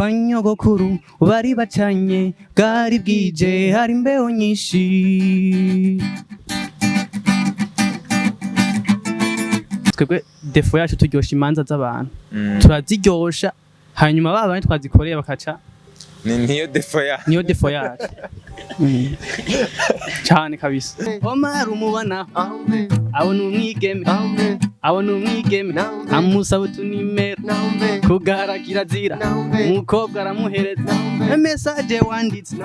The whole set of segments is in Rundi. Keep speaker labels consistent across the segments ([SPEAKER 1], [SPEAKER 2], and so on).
[SPEAKER 1] kwa nyogokuru bari bacanye bwari bwije hari imbeho nyinshi. Twebwe Défaut yacu turyosha imanza z'abantu turaziryosha hanyuma babandi twazikoreye bakaca
[SPEAKER 2] niyo Défaut
[SPEAKER 1] yacu cyane kabisa. Omar umubana abona umwigeme amusaba utunimero kugaragira zira umukobwa aramuhereza message wanditse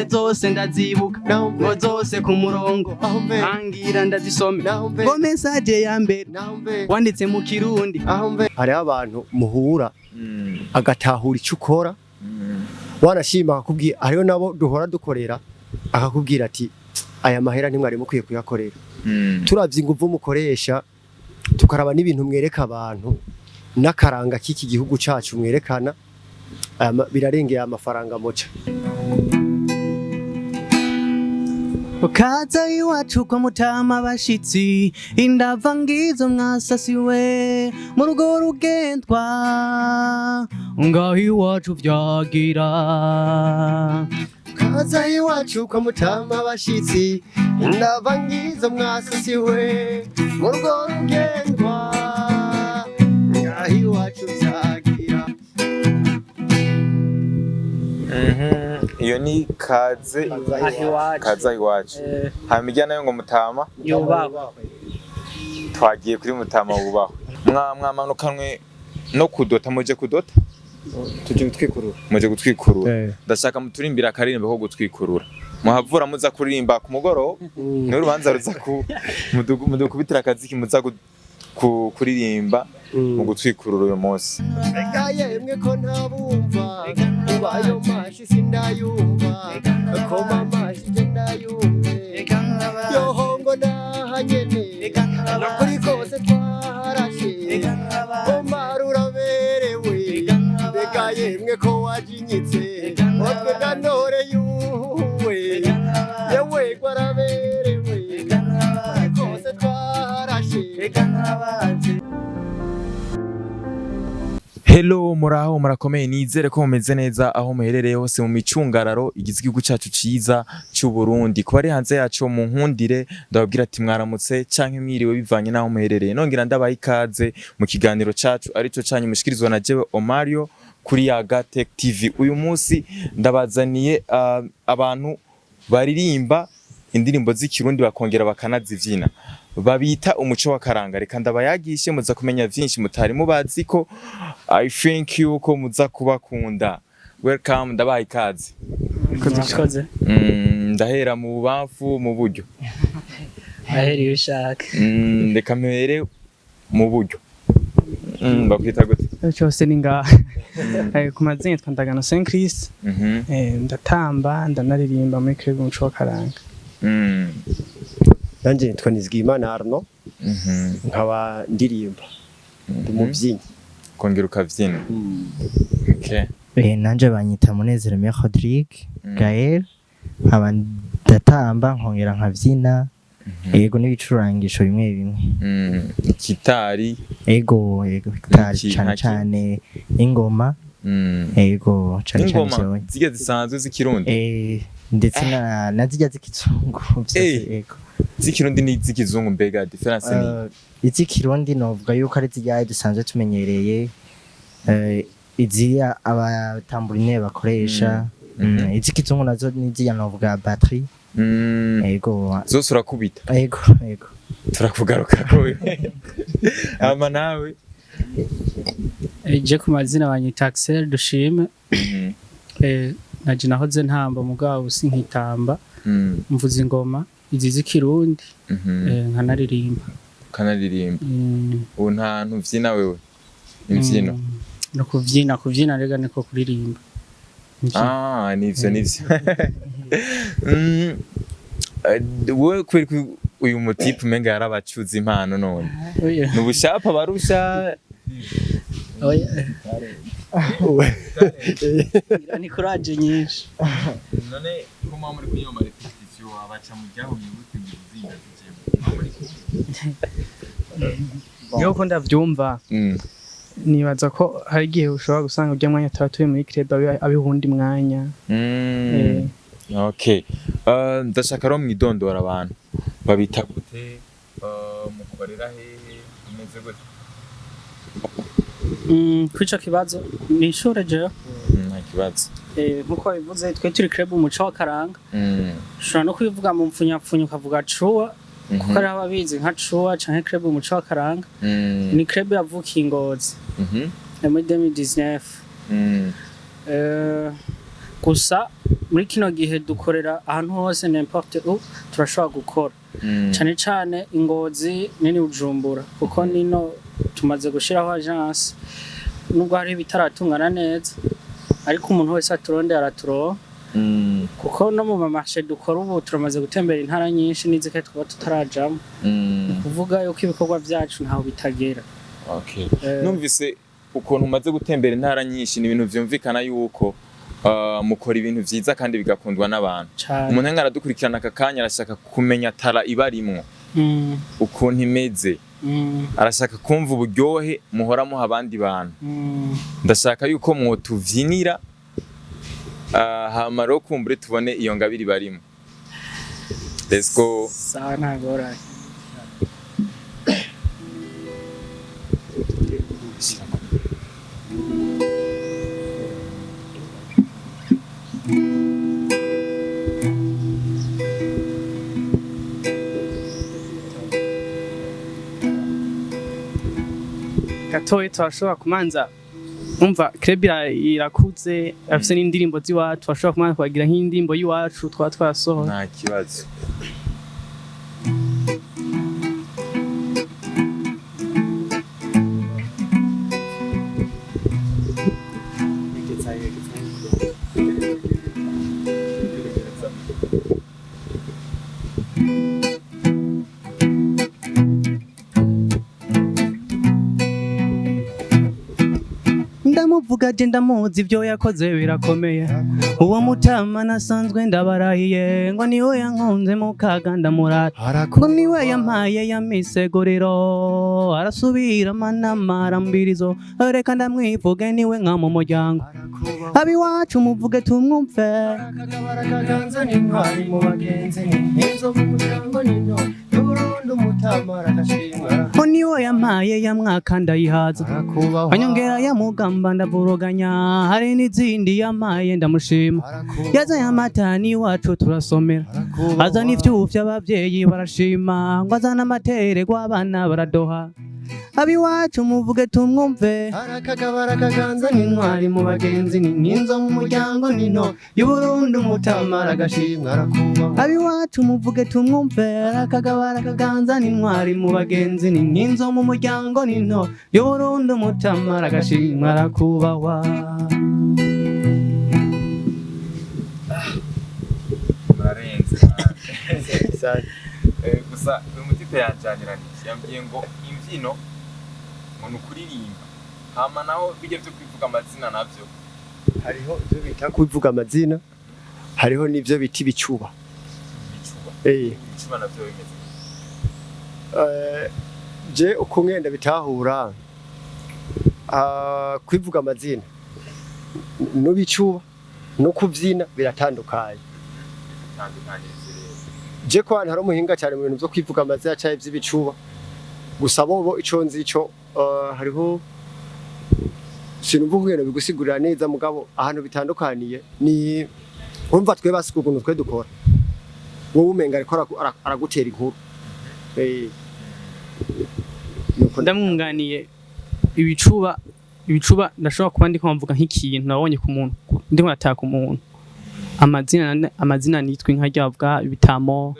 [SPEAKER 1] zose ndazibuka ngo zose ku murongo angira ndazisome ngo message ya mbere wanditse mu Kirundi.
[SPEAKER 3] Hari abantu muhura agatahura icyo ukora wanashima akakubwira, hariho nabo duhora dukorera akakubwira ati aya mahera ntimwari mukwiye kuyakorera. Turavye inguvu mukoresha tukaraba n'ibintu mwereka abantu n'akaranga k'iki gihugu cacu mwerekana birarengeye amafaranga moca.
[SPEAKER 1] Ukaza iwacu kwa mutama bashitsi indava ngizo mwasasiwe mu rugo rugendwa ngaho iwacu vyagira.
[SPEAKER 3] Kaza iwacu kwa mutama bashitsi indava ngizo mwasasiwe mu rugo rugendwa ngaho iwacu vyagira.
[SPEAKER 2] Iyo ni kaze iwacu. Hamijya nayo ngo mutama
[SPEAKER 1] yubahwe.
[SPEAKER 2] Twagiye kuri mutama wubahwe. Mwamanukanwe no kudota, muje kudota muje gutwikurura. Ndashaka muturimbira akaririmbo ko gutwikurura. Muhavura muza kuririmba ku mugoroba n'urubanza ruza ku mudukubitira akaziki muza kuririmba mu gutwikurura uyu munsi.
[SPEAKER 3] Ega yemwe ko ntabumva ubayo mashi sindayumva akoma mashi ndayumve yohongo nahanyene nakuri kose twarashe Omar uraberewe. Ega yemwe ko wajinyitse otwe gandore yuwe yewe gwaraberewe kose twarashe.
[SPEAKER 2] Hello muraho murakomeye, nizere ko mumeze neza aho muherereye hose mu micungararo igize igihugu cacu ciza cy'u Burundi. Kuba ari hanze yacu mu nkundire ndababwira ati mwaramutse canke mwiriwe bivanye naho muherereye. Nongera ndabaha ikaze mu kiganiro cacu arico canyu mushikirizwa na jewe Omario kuri Yaga Tech TV. Uyu munsi ndabazaniye abantu baririmba indirimbo z'ikirundi bakongera bakanazivyina, babita umuco wa karanga. Reka ndabayagishe muza kumenya vyinshi mutari mubazi ko I think yuko muza kubakunda. Welcome, ndabaha ikaze.
[SPEAKER 1] Koze
[SPEAKER 2] Ndahera mu bubamfu mu buryo
[SPEAKER 1] aheri ushaka.
[SPEAKER 2] Reka mpere mu buryo. Bakwita gute?
[SPEAKER 1] Cyose ninga ku mazina twandagana Saint Christ. Ndatamba ndanaririmba muri club umuco wa karanga.
[SPEAKER 3] Nanje nitwa Nizigimana Arno nkaba ndirimba umuvyinnyi
[SPEAKER 2] kongera ukavyina. Okay.
[SPEAKER 4] Nanje banyita Munezero Rodrigue Gael nkaba ndatamba nkongera nkavyina. Yego n'ibicurangisho bimwe bimwe.
[SPEAKER 2] Gitari.
[SPEAKER 4] Yego gitari cyane ingoma. Yego cyane
[SPEAKER 2] zige zisanzwe z'ikirundi.
[SPEAKER 4] Ndetse na zijya z'ikizungu byose. Yego
[SPEAKER 2] z'ikirundi ni z'ikizungu mbega difference ni
[SPEAKER 4] iz'ikirundi novuga yuko ari zijya dusanzwe tumenyereye. Iziya abatamburine bakoresha. Iz'ikizungu nazo ni zijya novuga batterie. Yego
[SPEAKER 2] zose urakubita.
[SPEAKER 4] Yego
[SPEAKER 2] turakugaruka ko ama nawe.
[SPEAKER 5] Je ku mazina banyita Axel Dushime. Naje nahoze ntamba mugabo sinkitamba. Mvuza ingoma izi z'ikirundi nkanaririmba.
[SPEAKER 2] Ubu nta ntuvyina wewe imvyino
[SPEAKER 5] no kuvyina rega niko kuririmba.
[SPEAKER 2] Nivyo wowe kweri uyu mutipe umenga yarabacuza impano none nubushapa barusha.
[SPEAKER 5] Ni courage nyinshi.
[SPEAKER 2] None ko muri kunyoma repetition abaca mu byaho myubute ngizinda zijemo.
[SPEAKER 1] Yo ko ndavyumva. nibaza ko hari igihe ushobora gusanga ujya mwanya atatuye muri club abiha uwundi mwanya.
[SPEAKER 2] Okay. Ndashaka rero mwidondora abantu babita gute, mukorera hehe, imeze gute?
[SPEAKER 5] Kwica kibazo ni ishure jewe.
[SPEAKER 2] Nta kibazo.
[SPEAKER 5] Nkuko bivuze twe turi club umuco wa karanga. Ushobora no kubivuga mu mpfunyapfunya ukavuga cuwa kuko ari ababizi nka cuwa canke club umuco wa karanga. Ni club yavukiye Ngozi. Muri 2019. Gusa muri kino gihe dukorera ahantu hose n'importe où turashobora gukora. Cyane cyane Ingozi nini Bujumbura kuko nino tumaze gushiraho agence nubwo hari bitaratungana neza ariko umuntu wese aturonde araturo kuko no mu mamarché dukora ubu turamaze gutembera intara nyinshi nizike twaba tutarajamo kuvuga yuko ibikorwa byacu ntaho bitagera.
[SPEAKER 2] Okay. Numvise ukuntu umaze gutembera intara nyinshi ni ibintu vyumvikana yuko mukora ibintu vyiza kandi bigakundwa n'abantu. Umuntu ngo aradukurikirana aka kanya arashaka kumenya tara ibarimwo ukuntu imeze. Arashaka kumva uburyohe muhora muha abandi bantu. Ndashaka yuko mwotuvyinira hama rero kumbure tubone iyo ngabiri barimo. Let's go.
[SPEAKER 5] Sana gora.
[SPEAKER 1] Gatoyi turashobora kumanza umva club irakuze afise n'indirimbo ziwacu turashobora kumanza kwagira nk'indirimbo yiwacu twasohora.
[SPEAKER 2] Nta kibazo.
[SPEAKER 1] Ndamuvuga je ndamuzi ibyo yakoze birakomeye uwo mutama nasanzwe ndabarahiye ngo niwe yankunze mu kaga ndamurata ngo niwe yampaye yamiseguriro arasubira manamara mbirizo reka ndamwivuge niwe nka mu muryango abiwacu muvuge tumwumve
[SPEAKER 3] akaganza n'intwari mu bagenzi n'inzo mu muryango n'inyo y'Uburundi umutama aragashimwa
[SPEAKER 1] ngo niwe yampaye yamwaka ndayihaza anyongera yamugamba ndavuruganya hari n'izindi yampaye ndamushima yazanye amatani wacu turasomera azana ivyuvya abavyeyi barashima ngo azana amatererwa abana baradoha abiwacu muvuge tumwumve
[SPEAKER 3] arakagabara kaganza n'intwari mu bagenzi n'inzo mu muryango n'into y'Uburundi umutama aragashimwa arakubaho
[SPEAKER 1] abiwacu muvuge tumwumve arakagabara kaganza n'intwari mu bagenzi n'inzo mu muryango n'into y'Uburundi umutama aragashimwa arakubahwa.
[SPEAKER 2] Murarenze. Gusa umutipe yanjaniranye yambwiye ngo imvyino ngo nukuririmba hama naho bijye byo kwivuga amazina navyo
[SPEAKER 3] hariho ivyo bita kuvuga amazina hariho n'ivyo biti bicuba
[SPEAKER 2] bicuba navyo bimeze
[SPEAKER 3] je uko ngenda bitahura kwivuga amazina no bicuba no kuvyina biratandukanye je ko hari umuhinga cyane mu bintu byo kwivuga amazina cyaye by'ibicuba gusa bobo ico nzi ico hariho sinumva ngene bigusigurira neza mugabo ahantu bitandukaniye ni urumva twe basikuguntu twe dukora wowe umenga ariko aragutera inkuru
[SPEAKER 1] ndamwunganiye ibicuba ndashobora kuba ndiko mvuga nk'ikintu nabonye ku muntu ndiko nataka umuntu amazina nitwe nka ryavuga ibitamo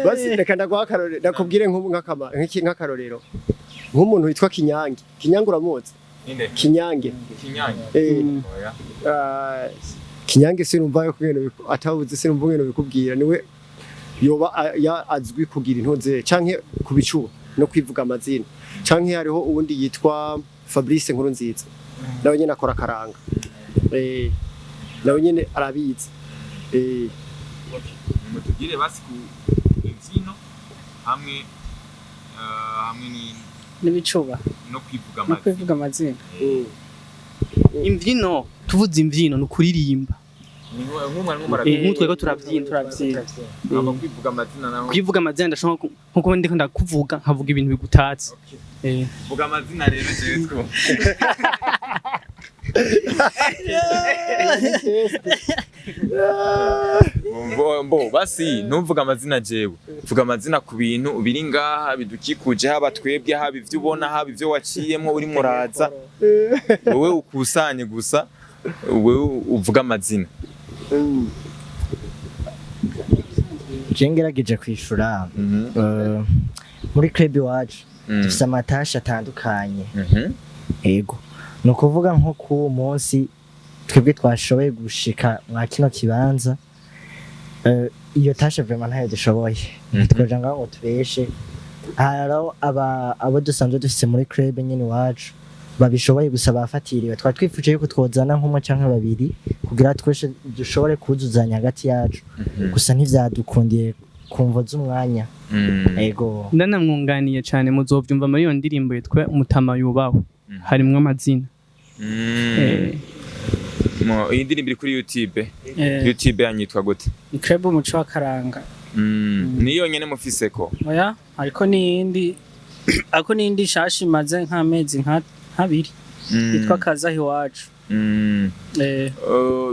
[SPEAKER 3] basi reka ndagwakarore nakubwire nk'akarorero nk'umuntu witwa Kinyange uramuzi Kinyange Kinyange sinumva yo kugenda atawuze sinumva ngene bikubwira niwe yoba azwi kugira intoze canke kubicuba no kwivuga amazina canke hariho ubundi yitwa Fabrice Nkurunziza nawe nyene akora karanga nawe nyene arabizi
[SPEAKER 2] mutugire basi ku imvyino hamwe
[SPEAKER 5] n'ibicuba
[SPEAKER 2] no kwivuga
[SPEAKER 5] no kwivuga amazina.
[SPEAKER 1] imbyino tuvuze imbyino ni ukuririmba
[SPEAKER 2] nk'umwe
[SPEAKER 1] turabyina
[SPEAKER 2] kwivuga amazina naho
[SPEAKER 1] kwivuga amazina ndashaka nkuko ndiko ndakuvuga nkavuga ibintu bigutatse
[SPEAKER 2] vuga amazina rero jewe two Mbo basi ntuvuga amazina jewe vuga amazina ku bintu biri ngaha bidukikuje haba twebwe haba ivyo ubona haba ivyo waciyemo uri muraza wowe ukusanye gusa wowe uvuga amazina
[SPEAKER 4] jengerageje kwishura muri club iwacu dufite amatasha atandukanye yego no kuvuga nko ku munsi twebwe twashoboye gushika mwa kino kibanza iyo tasha vraiment ntayo dushoboye twaje ngaho tubeshe haro abo dusanzwe dufite muri club nyine iwacu babishoboye gusa bafatiriwe twifuje yuko twozana nk'umwe canke babiri kugira tweshe dushobore kuzuzanya hagati yacu gusa ntivyadukundiye kumva z'umwanya yego
[SPEAKER 1] ndanamwunganiye cyane muzovyumva muri iyo ndirimbo yitwa Umutama yubaho harimwo amazina
[SPEAKER 2] iyi ndirimbo iri kuri YouTube yanyitwa gute
[SPEAKER 5] ni club umuco wa karanga
[SPEAKER 2] niyo nyene mufise ko
[SPEAKER 5] oya ariko n'indi shashi maze nk'amezi nk'abiri yitwa kaza iwacu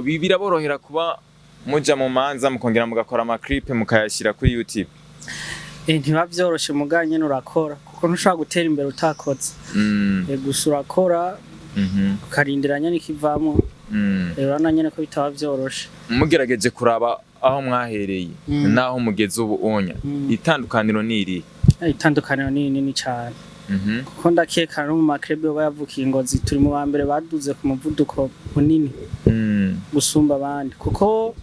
[SPEAKER 2] biraborohera kuba muja mu manza mukongera mugakora ama clip mukayashira kuri YouTube
[SPEAKER 5] ntiba vyoroshe muganye nurakora kuko ntushobora gutera imbere utakoze gusa urakora ukarindiranya nikivamo rero nanyene ko bitaba vyoroshe
[SPEAKER 2] mugerageje kuraba aho mwahereye naho mugeze ubu onya itandukaniro niri
[SPEAKER 5] itandukaniro nini cyane kuko ndakeka no mu makrebe bayavukiye Ngozi turi mu bambere baduze ku muvuduko munini gusumba abandi kuko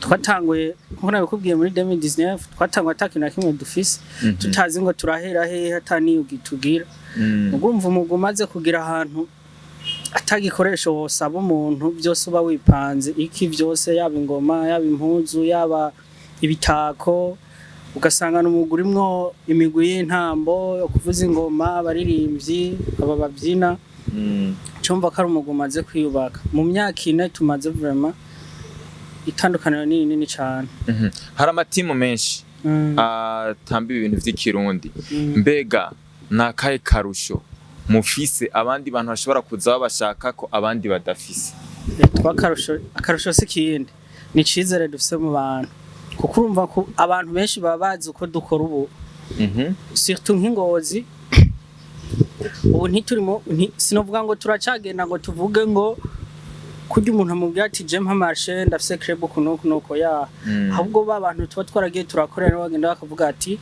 [SPEAKER 5] twatanguye nko nabikubwiye muri 2019 twatanguye atakina kimwe dufise tutazi ngo turahera hehe hatani ugitugira ugumva umugumaze kugira ahantu atagikoresho wosaba umuntu byose uba wipanze iki byose yaba ingoma yaba impuzu yaba ibitako ugasanga n'umuguri mwo imigwi y'intambo yo kuvuza ingoma abaririmbyi aba babyina cyumva ko ari umugumaze kwiyubaka mu myaka ine tumaze vraiment itandukaniro nini cyane
[SPEAKER 2] hari amatimu menshi atamba ibintu vy'ikirundi mbega nakaye karusho mufise abandi bantu bashobora kuza babashaka ko abandi badafise
[SPEAKER 5] akarusho sikindi ni cizere dufise mu bantu kuko urumva ko abantu benshi baba bazi uko dukora ubu surtout nk'Ingozi ubu ntiturimo sinovuga ngo turacagenda ngo tuvuge ngo kujya umuntu amubwira ati je mpa marché ndafise club kunuko ya ahubwo babantu tuba twaragiye turakorera bagenda bakavuga ati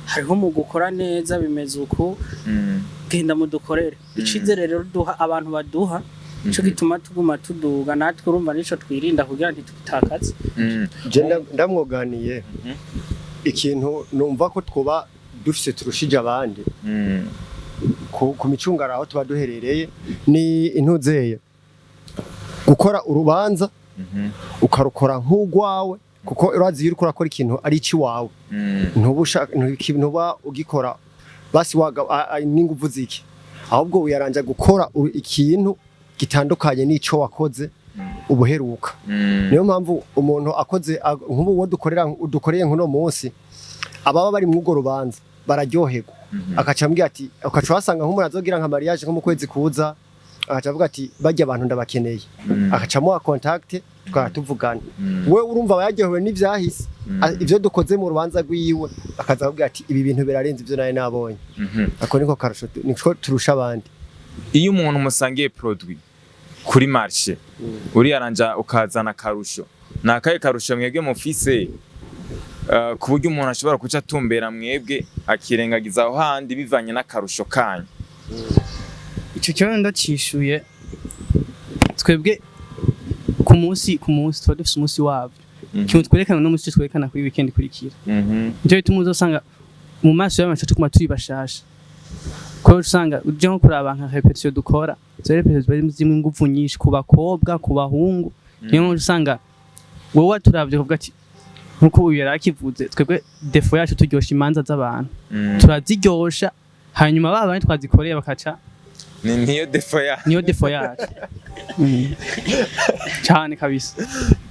[SPEAKER 5] hariho mu gukora neza bimeze uko genda mudukorere icizere rero duha abantu baduha cyo gituma tuguma tuduga natwe urumva nico twirinda kugira ntitutakaze
[SPEAKER 3] je ndamwoganiye ikintu numva ko twoba dufise turushije abandi ku micungara aho tuba duherereye ni intuzeye gukora urubanza ukarukora nk'ugwawe kuko urazi yuri kurakora ikintu ari iki wawe ntuba ugikora basi waga n'inguvu ziki ahubwo uyaranja gukora ikintu gitandukanye n'ico wakoze ubuheruka niyo mpamvu umuntu akoze nk'ubu wo dukoreye nkuno munsi ababa bari mu rubanza bararyoherwa akacambwira ati akaca wasanga nk'umuntu azogira nka mariage nko mu kwezi kuza akaca avuga ati bajya abantu ndabakeneye akacamo wa contact twatuvugana we urumva abayaryohewe n'ivyahise ivyo dukoze mu rubanza rwiwe akaza avuga ati ibi bintu birarenze ivyo naye nabonye ako niko karusho niko turusha abandi
[SPEAKER 2] iyo umuntu musangiye produit kuri marché uri aranja ukazana karusho nakaye karusho mwebwe mufise ku buryo umuntu ashobora kuca tumbera mwebwe akirengagiza aho handi bivanye n'akarusho kanyu
[SPEAKER 1] icyo kibazo ndacishuye twebwe ku munsi tuba dufise umunsi wabyo ikintu twerekana no munsi twerekana kuri weekend kurikira nicyo bituma uzosanga mu maso y'abantu tukuma turi bashasha ko usanga uje nko kuraba nka repetition dukora zo repetition bari zimwe ingufu nyinshi ku bakobwa ku bahungu niyo usanga wowe turavye kuvuga ati nkuko uyu yarakivuze twebwe Défaut yacu turyosha imanza z'abantu turaziryosha hanyuma baba twazikoreye bakaca
[SPEAKER 2] niyo Défaut ya
[SPEAKER 1] niyo Défaut yacu cyane kabisa.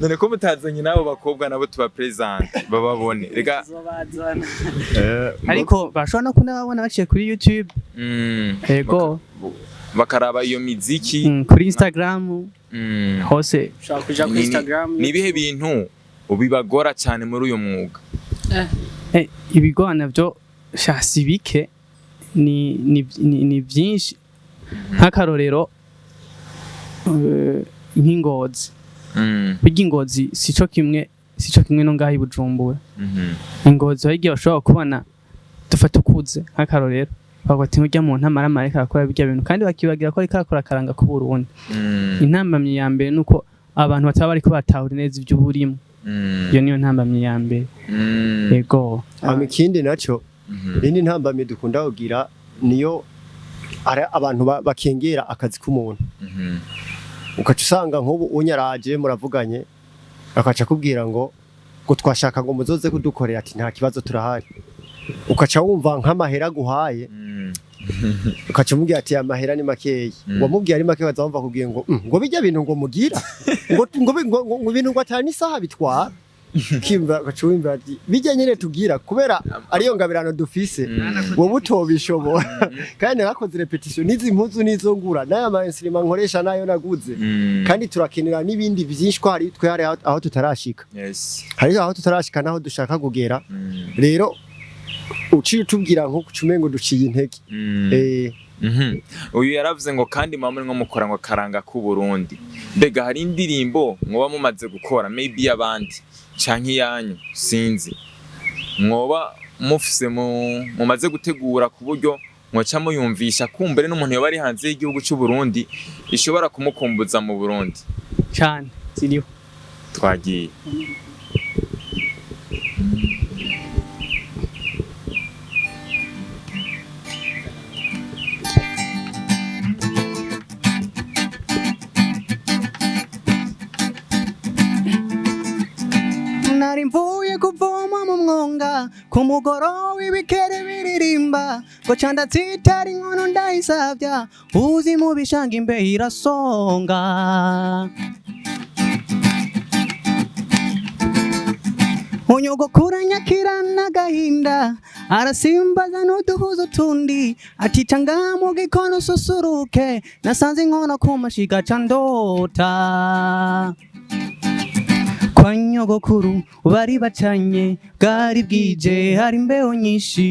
[SPEAKER 2] none ko mutazanye nabo bakobwa nabo tuba present bababone rega
[SPEAKER 1] ariko bashobora no kunababona baciye kuri YouTube yego
[SPEAKER 2] bakaraba iyo miziki
[SPEAKER 1] kuri Instagram hose
[SPEAKER 5] ushaka kuja kuri Instagram.
[SPEAKER 2] ni bihe bintu ubibagora cyane muri uyu mwuga?
[SPEAKER 1] Ibigwana byo shasi bike ni byinshi nk'akarorero nk'ingozi burya ingozi sico kimwe no ngaho i Bujumbura. Ingozi wagiye bashobora kubona dufata ukuze nk'akarorero bagati nk'ujya mu ntamara mareka akora bijya bintu kandi bakibagira ko ari karakora karanga ku Burundi. Intambamye ya mbere nuko abantu bataba bari ko batahura neza iby'uburimo. Iyo niyo ntambamye ya mbere. Yego
[SPEAKER 3] ikindi naco indi ntambamye dukunda kugira niyo abantu bakengera akazi k'umuntu. Ukaca usanga nk'ubu unyaraje muravuganye akaca kubwira ngo twashaka ngo muzoze kudukorera ati nta kibazo turahari. Ukaca wumva nk'amahera guhaye ukaca umubwira ati amahera ni makeyi. Wamubwiye ari make bazamva kugiye ngo bijya bintu ngo mugira ngo ibintu ngo atani isaha bitwara kimba gacuwimba ati bijya nyene tugira kubera ariyo ngabirano dufise wowe utobishobora kandi narakoze repetition nizi impuzu nizo ngura naya ma instrument nkoresha nayo naguze kandi turakenera nibindi byinshi ko hari twe hari aho tutarashika. Hari aho tutarashika naho dushaka kugera rero uciye tubwira nko kucumengo duciye intege.
[SPEAKER 2] Uyu yaravuze ngo kandi mamwe nko mukora ngo karanga ku Burundi. Mbega hari indirimbo mwoba mumaze gukora maybe yabandi canke yanyu sinzi mwoba mufise mumaze gutegura ku buryo mwoca muyumvisha kumbere n'umuntu yoba ari hanze y'igihugu cy'u Burundi ishobora kumukumbuza mu Burundi
[SPEAKER 1] cyane ziriho
[SPEAKER 2] twagiye
[SPEAKER 1] nari mvuye kuvoma mu mwonga ku mugoro w'ibikere biririmba ngo canda tsitari inkono ndayisavya uzi mu bishanga imbeho irasonga unyogokura nyakirana agahinda arasimbaza n'uduhuzo tundi atica ngaha mu gikono ususuruke nasanze inkono ku mashiga ca ndota kwa nyogokuru bari bacanye bwari bwije hari imbeho nyinshi.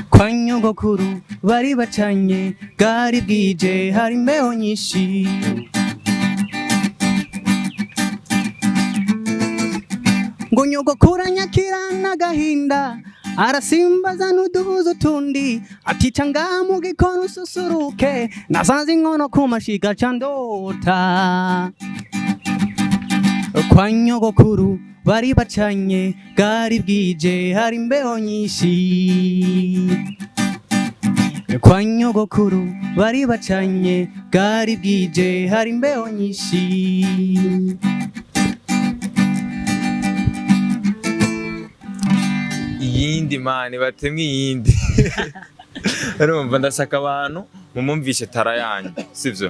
[SPEAKER 1] Kwa nyogokuru bari bacanye bwari bwije hari imbeho nyinshi. Ngo nyogokura nyakirana agahinda arasimbaza n'uduhuzo tundi atica ngaha mu gikono ususuruke nasanze inkono ku mashiga ca ndota. Kwa nyogokuru bari bacanye bwari bwije hari imbeho nyinshi. Kwa nyogokuru bari bacanye bwari bwije hari imbeho nyinshi.
[SPEAKER 2] iyindi mani batemwe iyindi urumva ndashaka abantu mumumvishe tara yanyu sivyo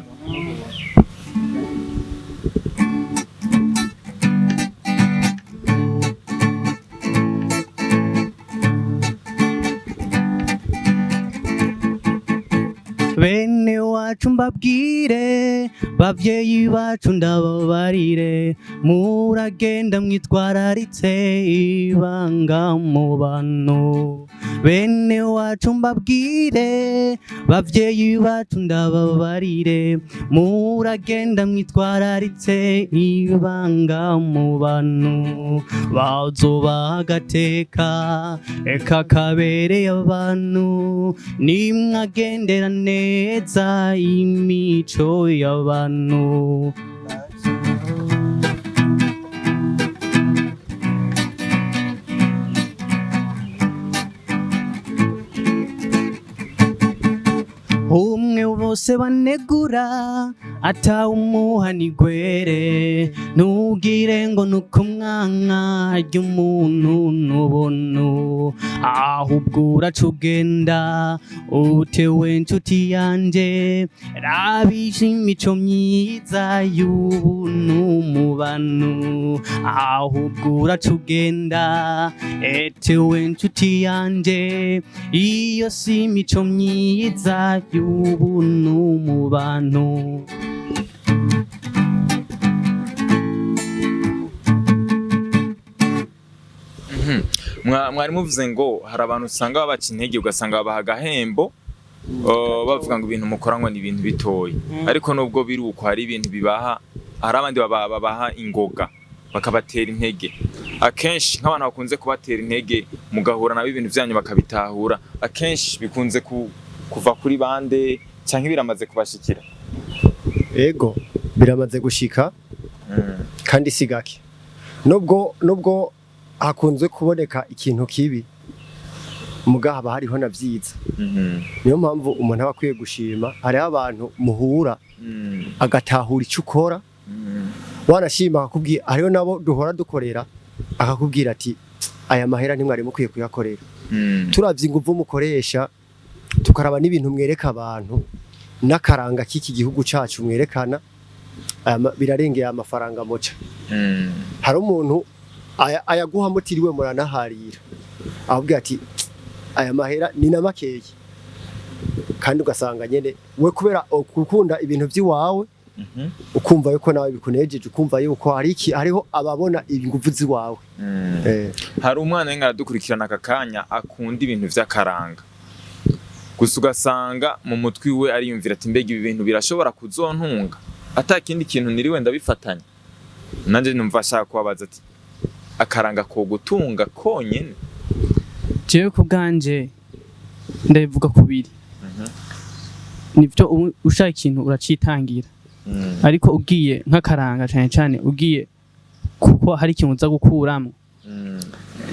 [SPEAKER 1] bene wacu mbabwire bavyeyi bacu ndababarire muragenda mwitwararitse ibanga mu bantu. Bene wacu mbabwire bavyeyi bacu ndababarire muragenda mwitwararitse ibanga mu bantu. Bazoba agateka eka kabereye abantu nimwagendera neza imico y'abantu. umwe bose banegura atawumuha nigwere ntugire ngo nuko umwana ry'umuntu n'ubuntu ahubwo uraca ugenda utewe nshuti yanje rabisha imico myiza y'ubuntu mu bantu ahubwo uraca ugenda etewe nshuti yanje iyo si imico myiza y'ubuntu mu bantu.
[SPEAKER 2] Mwari muvuze ngo hari abantu usanga babaca intege ugasanga babaha agahembo bavuga ngo ibintu mukora ngo ni ibintu bitoyi ariko nubwo biri uko hari ibintu bibaha hari abandi babaha ingoga bakabatera intege akenshi nk'abantu bakunze kubatera intege mugahura nabo ibintu byanyu bakabitahura akenshi bikunze kuva kuri bande cyangwa biramaze kubashikira.
[SPEAKER 3] Ego biramaze gushika kandi sigake nubwo hakunze kuboneka ikintu kibi muga haba hariho na vyiza niyo mpamvu umuntu aba akwiye gushima hariho abantu muhura agatahura icyo ukora wanashima akakubwira hariho nabo duhora dukorera akakubwira ati aya mahera ntimwari mukwiye kuyakorera turavye inguvu mukoresha tukaraba n'ibintu mwereka abantu n'akaranga k'iki gihugu cacu mwerekana birarengeye amafaranga moca hari umuntu ayaguha mutiriwe muranaharira ahubwo ati aya mahera ni na makeyi kandi ugasanga nyene we kubera ukunda ibintu by'iwawe ukumva yuko nawe bikunejeje ukumva yuko hariho ababona ingufu ziwawe.
[SPEAKER 2] Hari umwana wenga aradukurikirana aka kanya akunda ibintu vy'akaranga gusa ugasanga mu mutwi we ariyumvira ati mbega ibi bintu birashobora kuzontunga atakindi kintu niriwe ndabifatanya nanje numva ashaka kubabaza ati akaranga ko gutunga konyene.
[SPEAKER 1] Jewe kubganje ndabivuga kubiri nivyo ushaka ikintu uracitangira ariko ugiye nk'akaranga cyane ugiye kuko hari ikintu uza gukuramo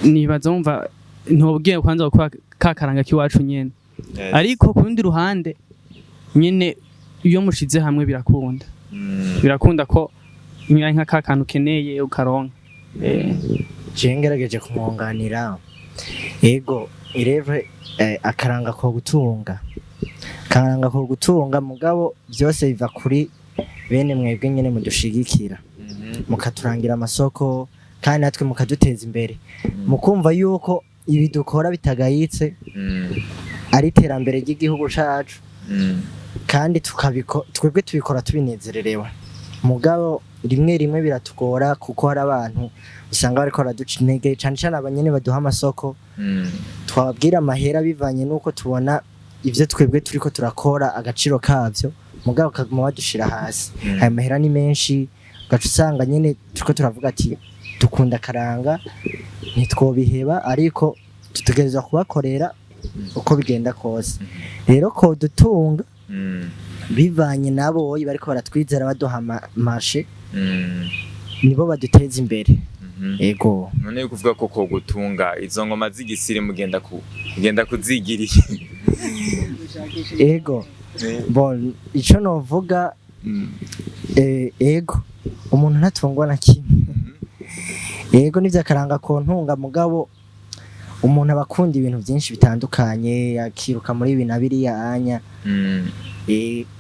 [SPEAKER 1] nibaza wumva ntobwiye kwanza gukora kakaranga kiwacu nyene ariko ku rundi ruhande nyene iyo mushize hamwe birakunda ko nyine nk'akakantu keneye ukaronka.
[SPEAKER 4] Je ngerageje kumwunganira ego ireve akaranga ko gutunga mugabo byose biva kuri bene mwebwe nyene mudushigikira mukaturangira amasoko kandi natwe mukaduteza imbere mukumva yuko ibi dukora bitagayitse ari iterambere ry'igihugu cacu kandi twebwe tubikora tubinezererewe mugabo rimwe biratugora kuko hari abantu usanga bariko baraduca intege cyane abanyene baduha amasoko twababwira amahera bivanye nuko tubona ivyo twebwe turiko turakora agaciro kavyo mugabo kaguma badushira hasi aya mahera ni menshi gaca usanga nyene turiko turavuga ati dukunda karanga ntitwobiheba ariko tutegerezwa kubakorera uko bigenda kose rero ko dutunga bivanye nabo bariko baratwizera baduha marché nibo baduteza imbere. Ego
[SPEAKER 2] none kuvuga ko gutunga izo ngoma z'igisire mugenda kuzigiriye.
[SPEAKER 4] Ego bon ico novuga ego umuntu ntatungwa na kimwe ego nivyo akaranga ko ntunga mugabo umuntu abakunda ibintu byinshi bitandukanye akiruka muri ibi na biriya anya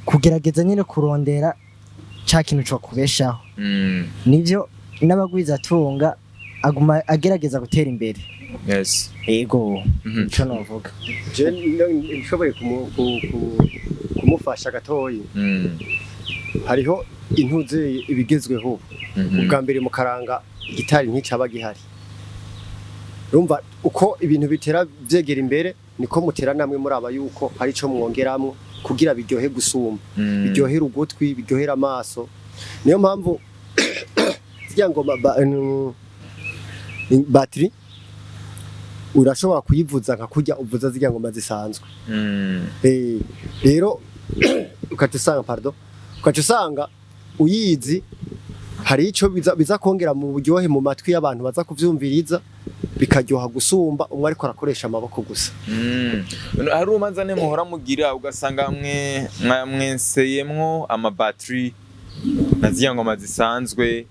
[SPEAKER 4] kugerageza nyine kurondera ca kintu cyo kubeshaho nivyo n'abagwiza atunga aguma agerageza gutera imbere.
[SPEAKER 2] Yes
[SPEAKER 4] ego ico novuga
[SPEAKER 3] je nshoboye kumufasha gatoyi hariho intuze ibigezweho ubwa mbere mu karanga gitari nk'icaba gihari urumva uko ibintu bitera vyegera imbere niko mutera namwe muri aba yuko hari ico mwongeramwo kugira biryohe gusumba biryohera ugutwi biryohera amaso niyo mpamvu zya ngoma battery urashobora kuyivuza nka kurya uvuza zirya ngoma zisanzwe rero ukatusanga uyizi hari ico biza kongera mu buryohe mu matwi y'abantu baza kuvyumviriza bikaryoha gusumba umwe ariko arakoresha amaboko gusa.
[SPEAKER 2] Hari umanza ne muhora mugira ugasanga mwenseyemwo ama battery na ziya ngoma zisanzwe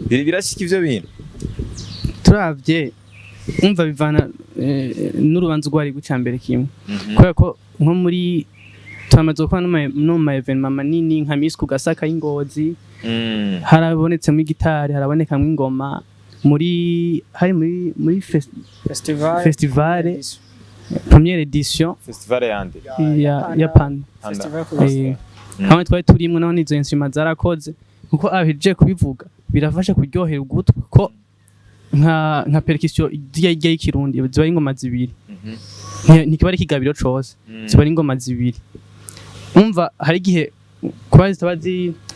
[SPEAKER 2] birashika ivyo bintu
[SPEAKER 1] turavye umva bivana n'urubanza rwari gucambere kimwe kubera ko nko muri twamaze kwa no ma evenement manini nka Miss ku Gasaka y'Ingozi harabonetsemo igitari harabonekamwe ingoma muri festival première édition
[SPEAKER 2] festival yande
[SPEAKER 1] ya pan hamwe twari turimwe naho nizo instruments zarakoze kuko abije kubivuga birafasha kuryohera ugutwi ko nka percussion y'ikirundi ziba ari ingoma zibiri ntikiba ari ikigabiro cose ziba ari ingoma zibiri umva hari igihe kuba zitaba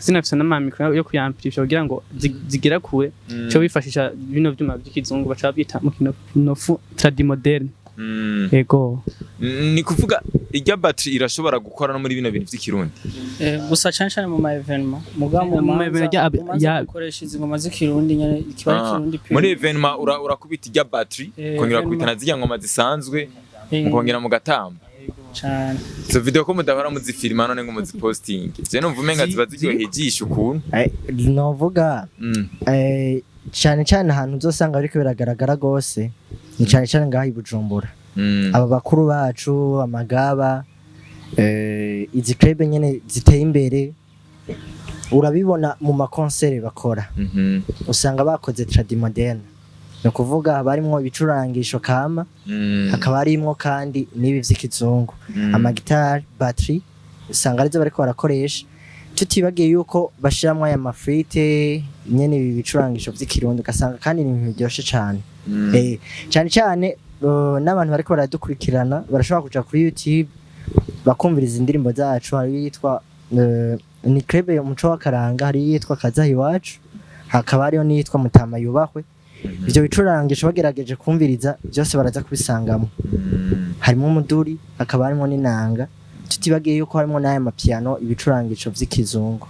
[SPEAKER 1] zinafise n'amamikro yo kuyamplifier kugira ngo zigera kure cyo bifashisha bino vyuma by'ikizungu baca bita mu kinofu tradi moderne. Ego
[SPEAKER 2] ni kuvuga irya battery irashobora gukora no muri bino bintu by'ikirundi
[SPEAKER 5] gusa cyane mu ma evenement mugabo mu evenement ya gukoresha izi ngoma z'ikirundi nyene kiba ari kirundi pe
[SPEAKER 2] muri evenement urakubita irya battery kongera kubitana zijya ngoma zisanzwe mukongera mu gatamba
[SPEAKER 5] cyane
[SPEAKER 2] so video ko mudahora muzifilima none ngo muziposting je numva umenga ziba ziryoheye ijisho ukuntu
[SPEAKER 4] novuga cyane cyane ahantu uzosanga ariko biragaragara gose ni cyane cyane ngaho ibujumbura aba bakuru bacu amagaba izi club nyene ziteye imbere urabibona mu ma concert bakora usanga bakoze tradi moderne no kuvuga barimwo ibicurangisho kama hakaba harimwo kandi nibi vy'ikizungu amagitari battery usanga arizo bariko barakoresha tutibagiye yuko bashiramwo aya mafrite nyene ibi bicurangisho vy'ikirundi ugasanga kandi ni ibintu byoshe cyane cyane cyane n'abantu bariko baradukurikirana barashobora kuja kuri YouTube bakumviriza indirimbo zacu hari yitwa ni club yo muco w'akaranga hari yitwa Kazahi Wacu hakaba hariyo niyitwa Mutama Yubahwe ivyo bicurangisho bagerageje kumviriza byose baraza kubisangamo harimo umuduri hakaba harimo n'inanga tutibagiye yuko harimo n'aya mapiano ibicurangisho vy'ikizungu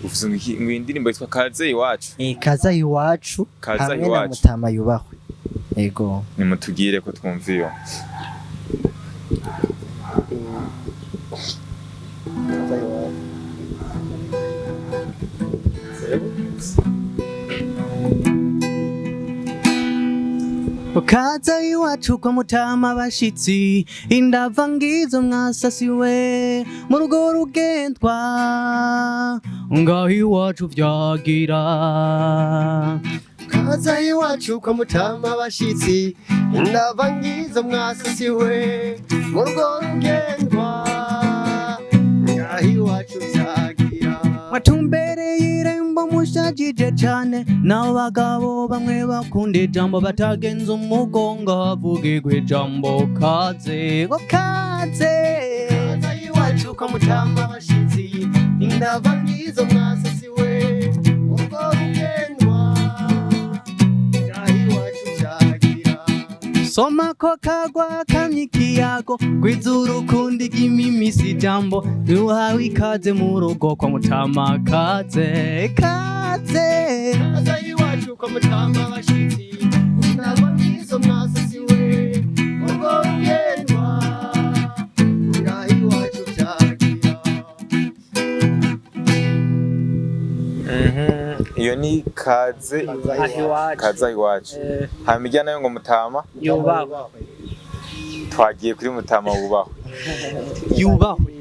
[SPEAKER 2] uvuze ngo indirimbo yitwa Kazahi Wacu
[SPEAKER 4] Kazahi Wacu hamwe na Mutama Yubahwe ego
[SPEAKER 2] nimutugire ko twumviyo
[SPEAKER 1] Kazahi Wacu kwa Mutama bashitsi indava ngizo mwasasiwe mu rugo rugendwa ngaho iwacu vyagira
[SPEAKER 3] Kazahi Wacu kwa Mutama bashitsi indava ngizo mwasasiwe mu rugo rugendwa ngaho iwacu vyagira
[SPEAKER 1] watumbereye irembo mushajije cane nabo bagabo bamwe bakunda ijambo batagenza umugongo havugirwa ijambo kaze go kaze
[SPEAKER 3] Kazahi Wacu kwa Mutama bashitsi indava ngizo mwasasiwe mu rugo rugendwa ngaho iwacu vyagira
[SPEAKER 1] soma ko kagwa kamye ikiyago gwizuru kundi gimimisi jambo duhawe ikaze mu rugo kwa Mutama kaze kaze
[SPEAKER 3] Kazahi Wacu kwa Mutama bashitsi indava ngizo mwasasiwe mu rugo rugendwa ngaho iwacu vyagira
[SPEAKER 2] iyo ni Kazahi Wacu hama ijya nayo ngo Mutama
[SPEAKER 5] Yubahwe
[SPEAKER 2] twagiye kuri Mutama Wubahwe
[SPEAKER 1] yubahwe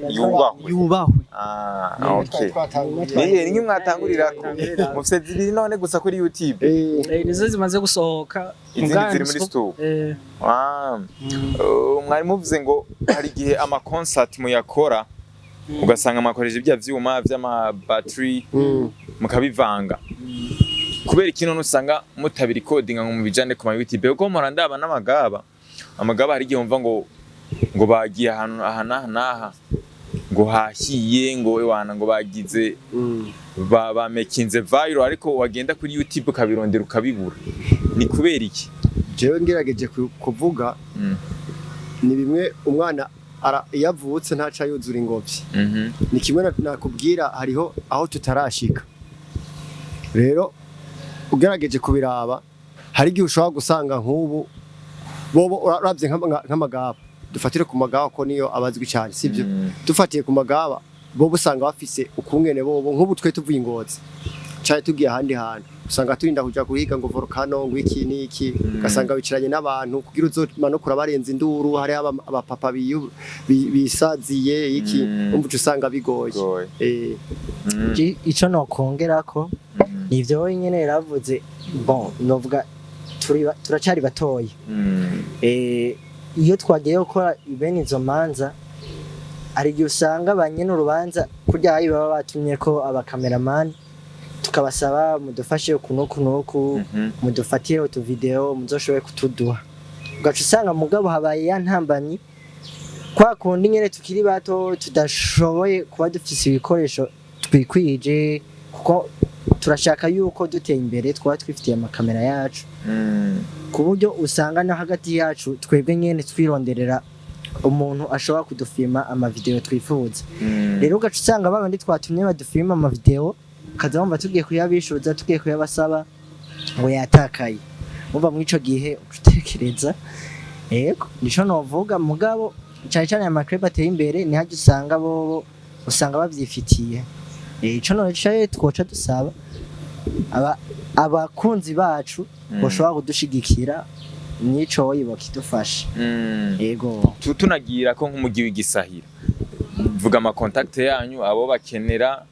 [SPEAKER 2] okay ni mwatangurira mufite zibiri none gusa kuri YouTube
[SPEAKER 5] nizo zimaze gusohoka
[SPEAKER 2] izindi ziri muri store mwari muvuze ngo hari igihe ama concert muyakora ugasanga amakoresha ibya vyuma vy'ama battery mukabivanga kubera ikintu usanga mutabiri coding ngo mubijane ku ma YouTube uko murandaba n'amagaba hari igihe umva ngo bagiye ahantu aha ngo hahiye ngo wana ngo bagize bamekinze viral ariko wagenda kuri YouTube ukabirondera ukabibura ni kubera iki
[SPEAKER 3] jewe ngerageje kuvuga ni bimwe umwana yavutse ntaca yuzura ingobyi ni kimwe nakubwira hariho aho tutarashika rero ugerageje kubiraba hari igihe ushobora gusanga nk'ubu bobo uravye nk'amagaba dufatire ku magaba ko niyo abazwi cyane sibyo dufatiye ku magaba bobo usanga bafise ukungene bobo nk'ubu twe tuvuye ingozi cyane tugiye ahandi hantu usanga turinda kuja guhiga ngo volcano ngo iki niki gasanga bicaranye n'abantu kugira uzomanukura barenze induru hari abapapa bisaziye iki umva usanga bigoye
[SPEAKER 4] ico nokongerako nivyo nyene yaravuze bon novuga turacari batoyi iyo twagiye gukora bene izo manza ari igihe usanga banyene urubanza kurya ayi baba batumye ko abakameramani tukabasaba mudufashe kunuku mudufatire utu video muzoshoboye kutuduha ugaca usanga mugabo habaye yantambamye kwa kundi nyene tukiri bato tudashoboye kuba dufise ibikoresho twikwije kuko turashaka yuko duteye imbere twaba twifitiye amakamera yacu ku buryo usanga no hagati yacu twebwe nyene twironderera umuntu ashobora kudufilma amavideo twifuza rero ugaca usanga babandi twatumye badufilma amavideo kaza bumva tugiye kuyabishuza tugiye kuyabasaba ngo yatakaye muva mu ico gihe utekereza yego nico novuga mugabo cyane cyane amakreba ateye imbere ni haje usanga bo usanga bavyifitiye ico no cyaye twoca dusaba abakunzi bacu boshobora kudushigikira nico yibo kidufasha yego
[SPEAKER 2] tunagira ko nk'umugi w'igisahira vuga ama contact yanyu abo bakenera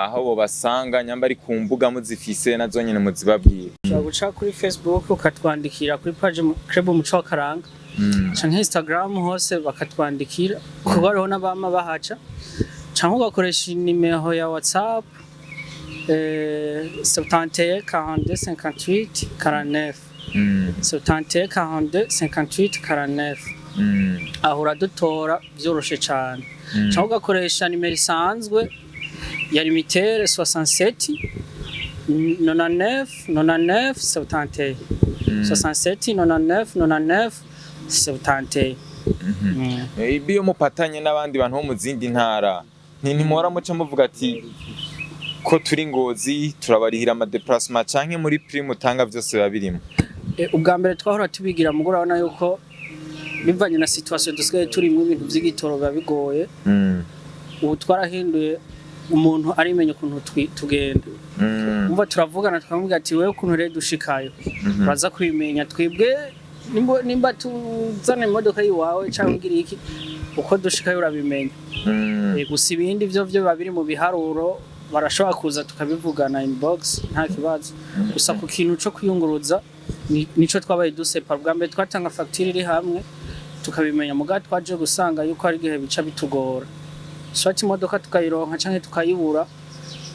[SPEAKER 2] aho bo basanga nyamba ari ku mbuga muzifise nazo nyene muzibabwira
[SPEAKER 5] ushobora guca kuri Facebook ukatwandikira kuri page Club Umuco wa Karanga canke Instagram hose bakatwandikira kuko hariho n'abama bahaca canke ugakoresha nimero ya WhatsApp 71 42 58 49 71 42 58 49 aho uradutora vyoroshe cane canke ugakoresha nimero isanzwe ya limitere 67 99 99 71 67 99 99 71
[SPEAKER 2] ibiyo mupatanye n'abandi bantu bo mu zindi ntara ntimora muca muvuga ati ko turi Ngozi turabarihira ama déplacement canke muri prime utanga vyose babirimo
[SPEAKER 5] ubwa mbere twahora tubigira mugura urabona yuko bivanye na situation dusigaye turi mu bintu vy'igitoro biba bigoye ubu twarahinduye umuntu arimenye ukuntu tugenda umva turavugana tukamubwira ati wewe ukuntu rero dushikayo uraza kwimenya twibwe nimba tuzana imodoka yiwawe cyangwa ugira iki uko dushikayo urabimenya gusa ibindi byo biba biri mu biharuro barashobora kuza tukabivugana inbox nta kibazo gusa ku kintu cyo kwiyunguruza nico twabaye dusepa bwa mbere twatanga facture iri hamwe tukabimenya muga twaje gusanga yuko ari gihe bica bitugora swati imodoka tukayironka canke tukayibura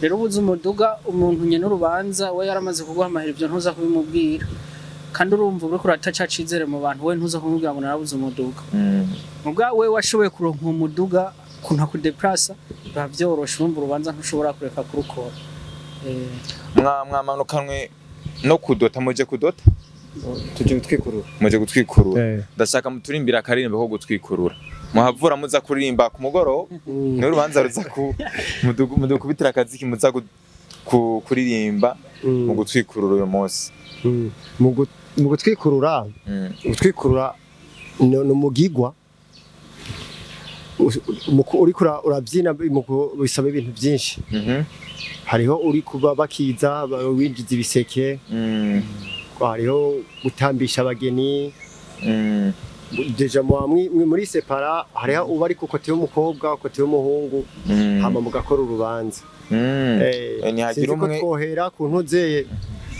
[SPEAKER 5] rero ubuze umuduga umuntu nyene urubanza we yaramaze kuguha amahera ivyo ntuza kubimubwira kandi urumva uriko urataca cizere mu bantu we ntuza kumubwira ngo narabuze umuduga muga we washoboye kuronka umuduga kunta ku deplace bavyorosha urumva urubanza ntushobora kureka kurukora
[SPEAKER 2] mwamanukanwe no kudota muje kudota
[SPEAKER 3] tuje gutwikurura
[SPEAKER 2] muje gutwikurura ndashaka muturimbira akaririmbo ko gutwikurura muhavura muza kuririmba ku mugoro no rubanza ruza ku mudugu kubitira akaziki muza kuririmba mu gutwikurura uyu munsi
[SPEAKER 3] mu gutwikurura gutwikurura no mugigwa uri urabyina bisaba ibintu byinshi hariho uri kuba bakiza winjiza ibiseke hariho gutambisha abageni deja muri separa hariho uba ari ku kote y'umukobwa kote y'umuhungu hama mugakora urubanza
[SPEAKER 2] ntihagira umwe
[SPEAKER 3] twohera ku ntuzeye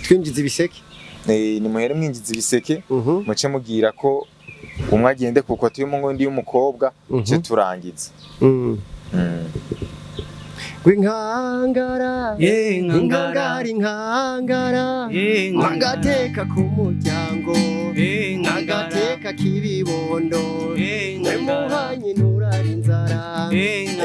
[SPEAKER 3] twinjiza ibiseke
[SPEAKER 2] ni muhere mwinjiza ibiseke muce mugira ko umwe agende ku kote y'umuhungu y'umukobwa cyo turangiza
[SPEAKER 3] Winkangara, inkangara, inkangara, agateka k'umuryango, agateka k'ibibondo, emuhanyi nturari inzara,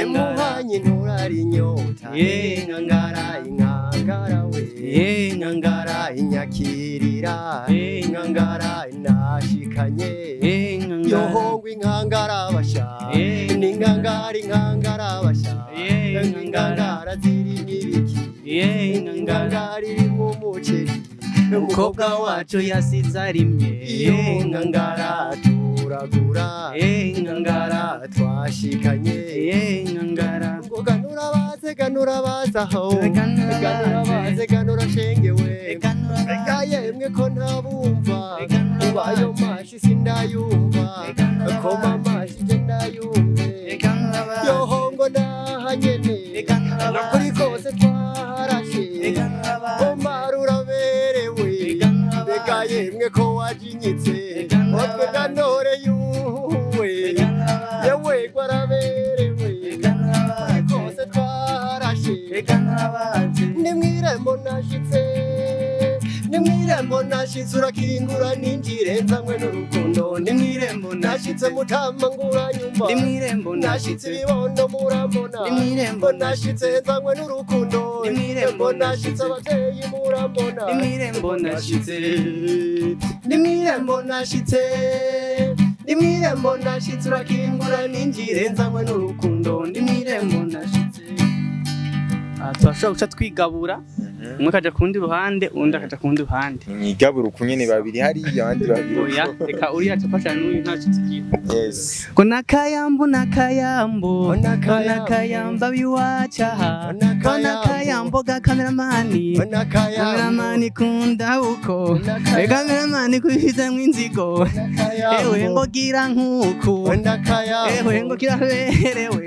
[SPEAKER 3] emuhanyi nturari inyota, inkangara, inkangara we, inkangara inyakirira, inkangara inashikanye, yohongwa inkangara basha, n'inkangara inkangara basha. Inkangara ziri n'ibiki, inkangara iri mu muceri,
[SPEAKER 1] umukobwa wacu yasize arimye
[SPEAKER 3] ngangara turagura
[SPEAKER 1] ngangara
[SPEAKER 3] twashikanye
[SPEAKER 1] ngangara
[SPEAKER 3] ganura baza ho ganura shengewe reka yemwe ko ntabumva ubayo mashi sindayumva koma mashi je ndayumve yohongo ndahanyene nakuri kose twarashe omarura berewe reka yemwe ko wajinyitse otwe ganore yuwe yewe gwaraberewe kose twarashe nimwirembo nashitse nimwirembo nashitse urakingura ninjire nzanywe n'urukundo nimwirembo nashitse mutama ngura nyumba
[SPEAKER 1] nimwirembo
[SPEAKER 3] nashitse ibibondo murambona
[SPEAKER 1] nimwirembo
[SPEAKER 3] nashitse nzanywe n'urukundo
[SPEAKER 1] nimwirembo
[SPEAKER 3] nashitse abavyeyi murambona
[SPEAKER 1] nimwirembo nashitse nimwirembo nashitse nimwirembo nashitse urakingura ninjire nzanywe n'urukundo nimwirembo nashitse. Turashobora guca twigabura umwe akaja ku rundi ruhande undi akaja ku rundi ruhande
[SPEAKER 2] mwigabura uku nyene babiri hariya abandi babiri
[SPEAKER 1] oya reka uriya acafashanya n'uyu ntacitse ikintu
[SPEAKER 2] yes
[SPEAKER 1] ko nakayambu nakayambu nakayamba biwacaha ko nakayambo ga kameramani kameramani kunda uko kameramani kushizemwo inzigo ewe ngo gira nkuku ewe ngo kiraberewe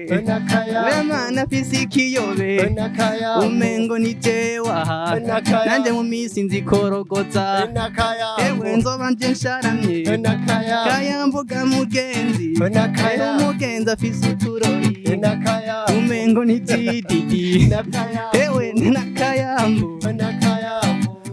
[SPEAKER 1] kameramani afise ikiyobe umengo ni jewa nanje mu misi nzikorogoza ewe nzoba nje nsharamye kayamvuga mugenzi umugenzi afise uturori umengo ni dididi ewe nakayambu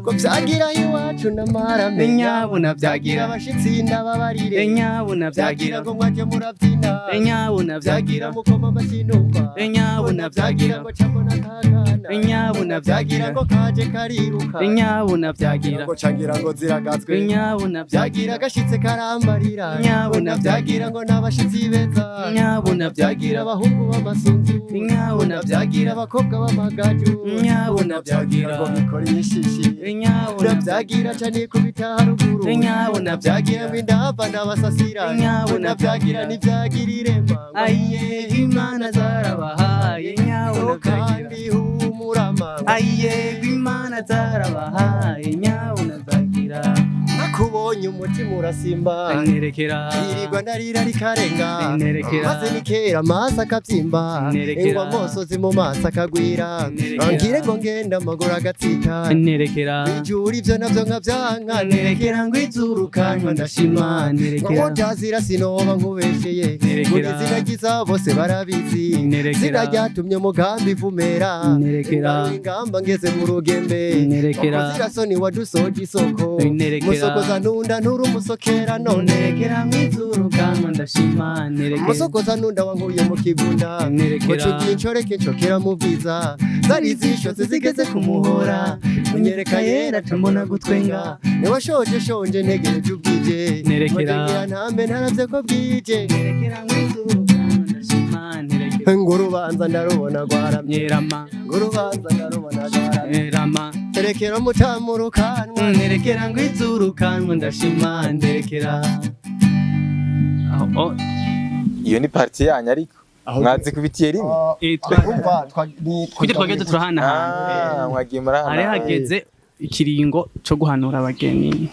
[SPEAKER 1] ko vyagira iwacu n'amarame nyabuna vyagira abashitsi n'ababarire nyabuna vyagira ngo mwaje muravyina nyabuna vyagira mukoma basinumva nyabuna vyagira ngo cambona kakana nyabuna vyagira ngo kaje kariruka nyabuna vyagira ngo cangira ngo ziragazwe nyabuna vyagira gashitse karambarira nyabuna vyagira ngo nabashitsi beza nyabuna vyagira abahungu b'amasunzu nyabuna vyagira abakobwa b'amagaju nyabuna vyagira ngo bikora ishishi nyabuna vyagira cane kubita haruguru nyabuna vyagira bindava ndabasasira nyabuna vyagira nivyagira irema ayiye imana zarabahaye nyabuna kandi humurama ayiye imana zarabahaye nyabuna vyagira nakubonye umutima urasimba nerekera irirwa narira rikarenga maze nikera amaso akavyimba ingwa mosozi mu maso akagwira ngire ngo ngenda amaguru agatsita nerekera ijuru ivyo navyo nkavyanka nerekera ngo izuru kanywa ndashima nerekera utazira sinoba nkubesheye buri zina ryiza bose barabizi zina ryatumye umugambi ivumera nerekera ingamba ngeze mu rugembe nerekera zirasoni wadusoje isoko musokoza nunda nturi umusokera none nerekera mw'izuru kanywa ndashima nerekera musokoza nunda wankuye mu kigunda nerekera ncoreke ncokera mu bwiza zari zishotse zigeze kumuhora unyereka yera tambona gutwenga niwashoje shonje ntegereje ubwije nerekera ntambe ntaravye ko bwije nerekera mw'izuru kanywa ndashima nerekera ngo urubanza ndarubona rwaramye rama ngo urubanza ndarubona rwaramye rama nerekera mutamurukanwa nerekera ngo izuru kanwa ndashima nderekera
[SPEAKER 2] iyo ni parti yanyu ariko mwazi kubitiye rimwe
[SPEAKER 1] kugira twageze turahana
[SPEAKER 2] mwagiye murahana
[SPEAKER 1] hari hageze ikiringo co guhanura abageni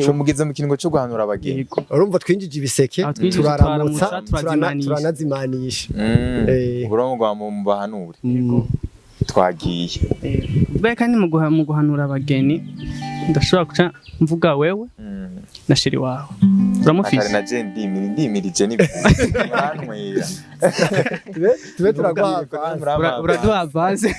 [SPEAKER 2] cyo mugeze mu kiringo cyo guhanura abageni
[SPEAKER 3] urumva twinjije ibiseke turaramutsa turanazimanisha
[SPEAKER 2] urongo gwa mu bahanure twagiye
[SPEAKER 1] bwe kandi mu guhanura abageni ndashobora kuca mvuga wewe na sheri wawe uramufise
[SPEAKER 2] na je ndimirije n'ibyanywera
[SPEAKER 3] tube turaguha
[SPEAKER 1] uraduha avance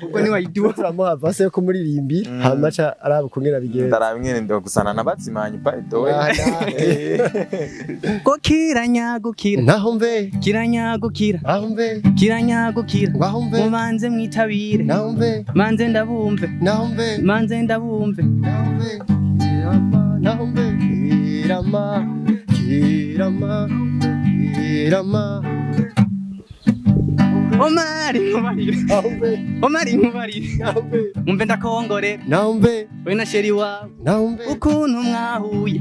[SPEAKER 1] ubwo ni wayiduha
[SPEAKER 3] turamuha avance yo kumuririmbi hamaca araba kungira bigenza
[SPEAKER 2] ndaramwe ndo gusana nabatsimanyi by the way
[SPEAKER 1] ko kiranyagukira
[SPEAKER 3] naho mve
[SPEAKER 1] kiranyagukira
[SPEAKER 3] naho mve
[SPEAKER 1] kiranyagukira
[SPEAKER 3] naho mve
[SPEAKER 1] mubanze mwitabire
[SPEAKER 3] naho mve
[SPEAKER 1] manze ndabumve
[SPEAKER 3] naho mve
[SPEAKER 1] manze ndabumve
[SPEAKER 3] naho mve naho mve kirama kirama kirama
[SPEAKER 1] Omari nkubarire Omari nkubarire umve ndakongore
[SPEAKER 3] naumbe
[SPEAKER 1] we na sheri wawe
[SPEAKER 3] naumbe
[SPEAKER 1] ukuntu mwahuye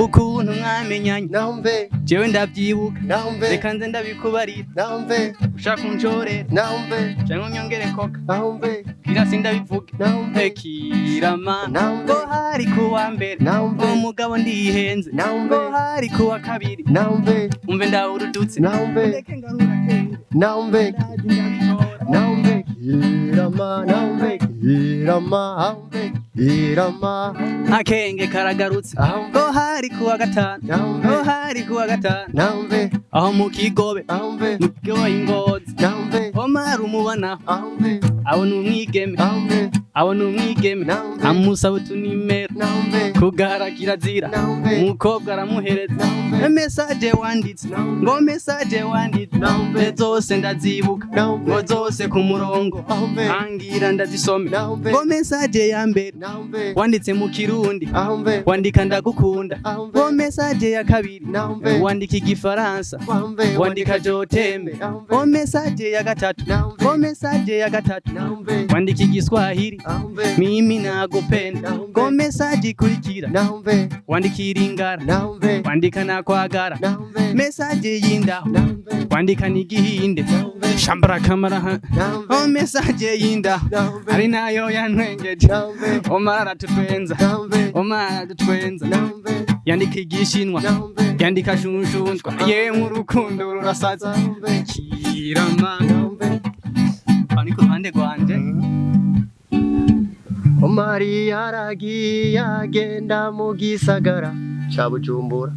[SPEAKER 1] ukuntu mwamenyanye
[SPEAKER 3] naumbe
[SPEAKER 1] jewe ndavyibuka
[SPEAKER 3] naumbe
[SPEAKER 1] reka nze ndabikubarira
[SPEAKER 3] naumbe
[SPEAKER 1] ushaka uncorera
[SPEAKER 3] naumbe
[SPEAKER 1] canke unyongere koka
[SPEAKER 3] naumbe
[SPEAKER 1] kira sindabivuge
[SPEAKER 3] naumbe
[SPEAKER 1] kirama
[SPEAKER 3] naumbe
[SPEAKER 1] ngo hari kuwa mbere
[SPEAKER 3] naumbe
[SPEAKER 1] umugabo ndihenze
[SPEAKER 3] naumbe
[SPEAKER 1] ngo hari kuwa kabiri
[SPEAKER 3] naumbe
[SPEAKER 1] umve ndawurudutse
[SPEAKER 3] naumbe
[SPEAKER 1] ndeke ngarura kenge
[SPEAKER 3] naumbe
[SPEAKER 1] ndaje ndabitora
[SPEAKER 3] naumbe kirama naumbe kirama naumbe kirama
[SPEAKER 1] akenge karagarutse ngo hari kuwa gatanu
[SPEAKER 3] naumbe
[SPEAKER 1] ngo hari kuwa gatanu
[SPEAKER 3] naumbe
[SPEAKER 1] aho mu kigobe
[SPEAKER 3] naumbe
[SPEAKER 1] mu kigobe ingozi
[SPEAKER 3] naumbe
[SPEAKER 1] Omar umubona
[SPEAKER 3] naumbe
[SPEAKER 1] abona umwigeme
[SPEAKER 3] naumbe
[SPEAKER 1] abona umwigeme
[SPEAKER 3] naumbe
[SPEAKER 1] amusaba utunimero
[SPEAKER 3] naumbe
[SPEAKER 1] kugara kirazira
[SPEAKER 3] naumbe
[SPEAKER 1] umukobwa aramuhereza
[SPEAKER 3] naumbe
[SPEAKER 1] message wanditse ngo message wanditse
[SPEAKER 3] naumbe
[SPEAKER 1] zose ndazibuka
[SPEAKER 3] naumbe
[SPEAKER 1] ngo zose ku murongo
[SPEAKER 3] naumbe
[SPEAKER 1] angira ndazisome
[SPEAKER 3] naumbe
[SPEAKER 1] ngo message ya mbere
[SPEAKER 3] naumbe
[SPEAKER 1] wanditse mu kirundi
[SPEAKER 3] naumbe
[SPEAKER 1] wandika ndagukunda
[SPEAKER 3] naumbe
[SPEAKER 1] ngo message ya kabiri
[SPEAKER 3] naumbe
[SPEAKER 1] wandika igifaransa
[SPEAKER 3] naumbe
[SPEAKER 1] wandika joteme ngo message ya gatatu ngo message ya gatatu
[SPEAKER 3] naumbe
[SPEAKER 1] wandika igiswahili
[SPEAKER 3] naumbe
[SPEAKER 1] mimi nakupenda ngo message ikurikira
[SPEAKER 3] naumbe
[SPEAKER 1] wandika iringara
[SPEAKER 3] naumbe
[SPEAKER 1] wandika nakwagara
[SPEAKER 3] naumbe
[SPEAKER 1] message y'indaho
[SPEAKER 3] naumbe
[SPEAKER 1] wandika n'igihinde shambara kamara
[SPEAKER 3] naumbe
[SPEAKER 1] oh message y'indaho
[SPEAKER 3] naumbe
[SPEAKER 1] ari nayo yantwengeje
[SPEAKER 3] naumbe
[SPEAKER 1] Omar aratutwenza
[SPEAKER 3] naumbe
[SPEAKER 1] Omar aratutwenza
[SPEAKER 3] naumbe
[SPEAKER 1] yandika igishinwa
[SPEAKER 3] naumbe
[SPEAKER 1] yandika shunshunshwa yemwe urukundo rurasaza
[SPEAKER 3] naumbe
[SPEAKER 1] kirama
[SPEAKER 3] naumbe
[SPEAKER 1] ari ku ruhande rwanje
[SPEAKER 3] Omari yaragiye agenda mu gisagara ca Bujumbura